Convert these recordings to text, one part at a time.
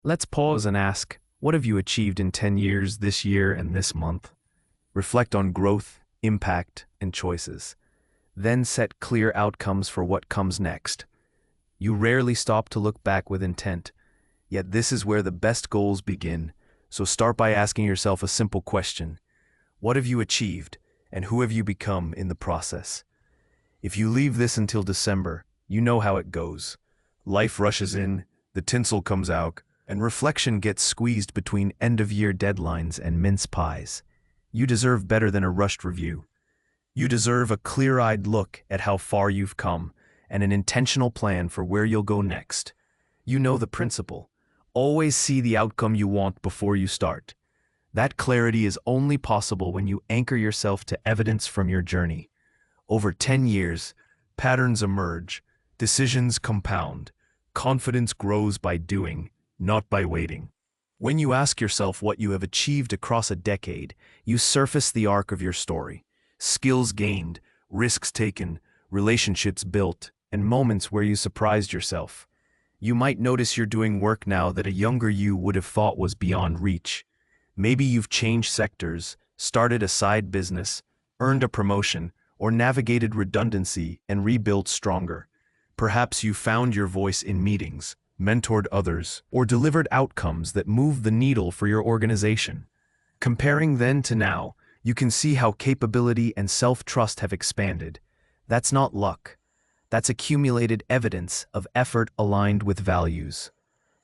Let's pause and ask, what have you achieved in 10 years, this year, and this month? Reflect on growth, impact, and choices. Then set clear outcomes for what comes next. You rarely stop to look back with intent, yet this is where the best goals begin. So start by asking yourself a simple question. What have you achieved, and who have you become in the process? If you leave this until December, you know how it goes. Life rushes in, the tinsel comes out, and reflection gets squeezed between end-of-year deadlines and mince pies. You deserve better than a rushed review. You deserve a clear-eyed look at how far you've come and an intentional plan for where you'll go next. You know the principle. Always see the outcome you want before you start. That clarity is only possible when you anchor yourself to evidence from your journey. Over 10 years, patterns emerge, decisions compound, confidence grows by doing, not by waiting. When you ask yourself what you have achieved across a decade, you surface the arc of your story. Skills gained, risks taken, relationships built, and moments where you surprised yourself. You might notice you're doing work now that a younger you would have thought was beyond reach. Maybe you've changed sectors, started a side business, earned a promotion, or navigated redundancy and rebuilt stronger. Perhaps you found your voice in meetings, mentored others, or delivered outcomes that moved the needle for your organization. Comparing then to now, you can see how capability and self-trust have expanded. That's not luck. That's accumulated evidence of effort aligned with values.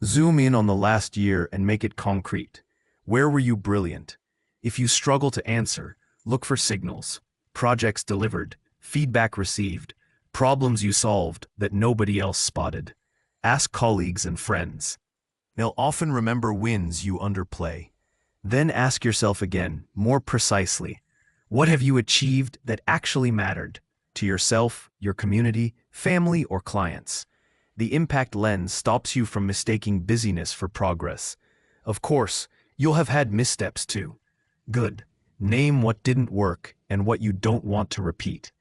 Zoom in on the last year and make it concrete. Where were you brilliant? If you struggle to answer, look for signals. Projects delivered, feedback received, problems you solved that nobody else spotted. Ask colleagues and friends. They'll often remember wins you underplay. Then ask yourself again, more precisely, what have you achieved that actually mattered to yourself, your community, family, or clients? The impact lens stops you from mistaking busyness for progress. Of course, you'll have had missteps too. Good. Name what didn't work and what you don't want to repeat.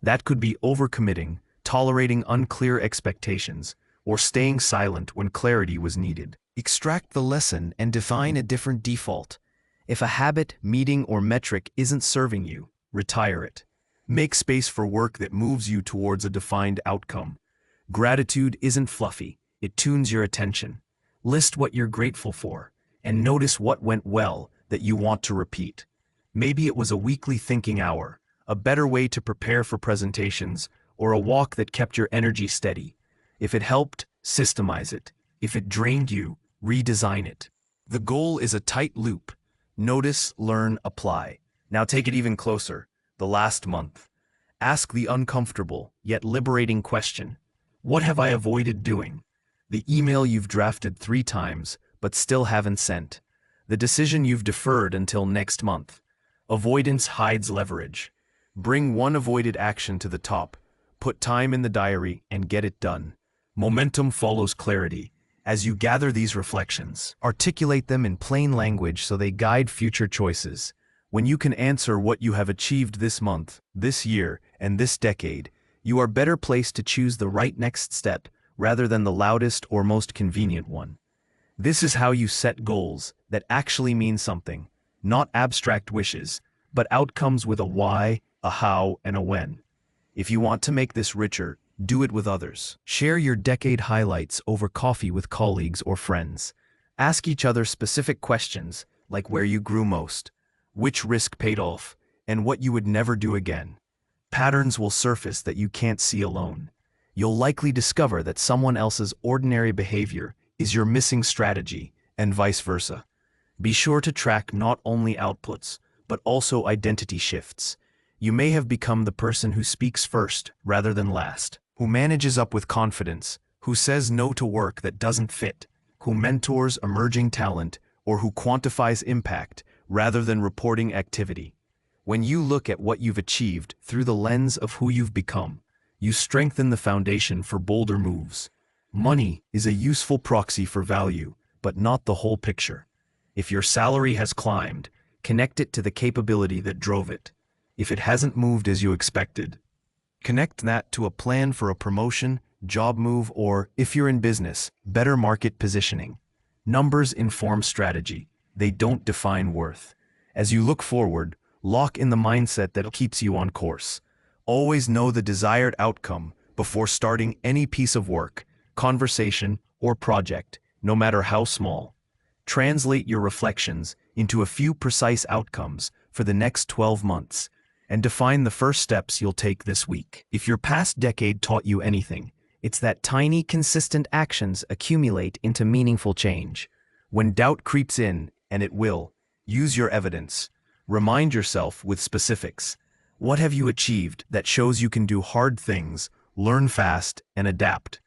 That could be overcommitting, tolerating unclear expectations, or staying silent when clarity was needed. Extract the lesson and define a different default. If a habit, meeting, or metric isn't serving you, retire it. Make space for work that moves you towards a defined outcome. Gratitude isn't fluffy, it tunes your attention. List what you're grateful for, and notice what went well that you want to repeat. Maybe it was a weekly thinking hour, a better way to prepare for presentations, or a walk that kept your energy steady. If it helped, systemize it. If it drained you, redesign it. The goal is a tight loop. Notice, learn, apply. Now take it even closer. The last month. Ask the uncomfortable, yet liberating question. What have I avoided doing? The email you've drafted 3 times, but still haven't sent. The decision you've deferred until next month. Avoidance hides leverage. Bring one avoided action to the top. Put time in the diary and get it done. Momentum follows clarity. As you gather these reflections, articulate them in plain language so they guide future choices. When you can answer what you have achieved this month, this year, and this decade, you are better placed to choose the right next step rather than the loudest or most convenient one. This is how you set goals that actually mean something, not abstract wishes, but outcomes with a why, a how, and a when. If you want to make this richer, do it with others. Share your decade highlights over coffee with colleagues or friends. Ask each other specific questions like where you grew most, which risk paid off, and what you would never do again. Patterns will surface that you can't see alone. You'll likely discover that someone else's ordinary behavior is your missing strategy, and vice versa. Be sure to track not only outputs, but also identity shifts. You may have become the person who speaks first rather than last, who manages up with confidence, who says no to work that doesn't fit, who mentors emerging talent, or who quantifies impact rather than reporting activity. When you look at what you've achieved through the lens of who you've become, you strengthen the foundation for bolder moves. Money is a useful proxy for value, but not the whole picture. If your salary has climbed, connect it to the capability that drove it. If it hasn't moved as you expected, connect that to a plan for a promotion, job move, or, if you're in business, better market positioning. Numbers inform strategy. They don't define worth. As you look forward, lock in the mindset that keeps you on course. Always know the desired outcome before starting any piece of work, conversation, or project, no matter how small. Translate your reflections into a few precise outcomes for the next 12 months, and define the first steps you'll take this week. If your past decade taught you anything, it's that tiny, consistent actions accumulate into meaningful change. When doubt creeps in, and it will, use your evidence. Remind yourself with specifics. What have you achieved that shows you can do hard things, learn fast, and adapt?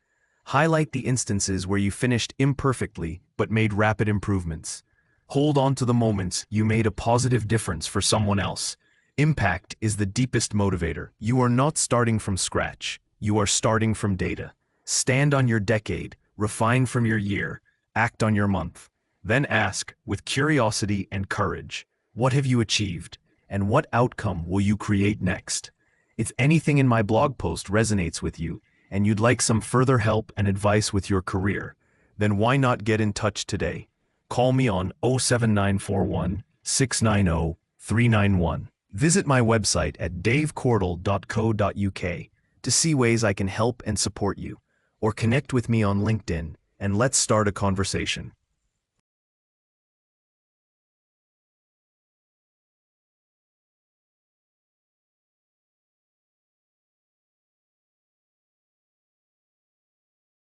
Highlight the instances where you finished imperfectly but made rapid improvements. Hold on to the moments you made a positive difference for someone else. Impact is the deepest motivator. You are not starting from scratch. You are starting from data. Stand on your decade, refine from your year, act on your month. Then ask, with curiosity and courage, what have you achieved, and what outcome will you create next? If anything in my blog post resonates with you, and you'd like some further help and advice with your career, then why not get in touch today? Call me on 07941 690 391. Visit my website at davecordle.co.uk to see ways I can help and support you, or connect with me on LinkedIn, and let's start a conversation.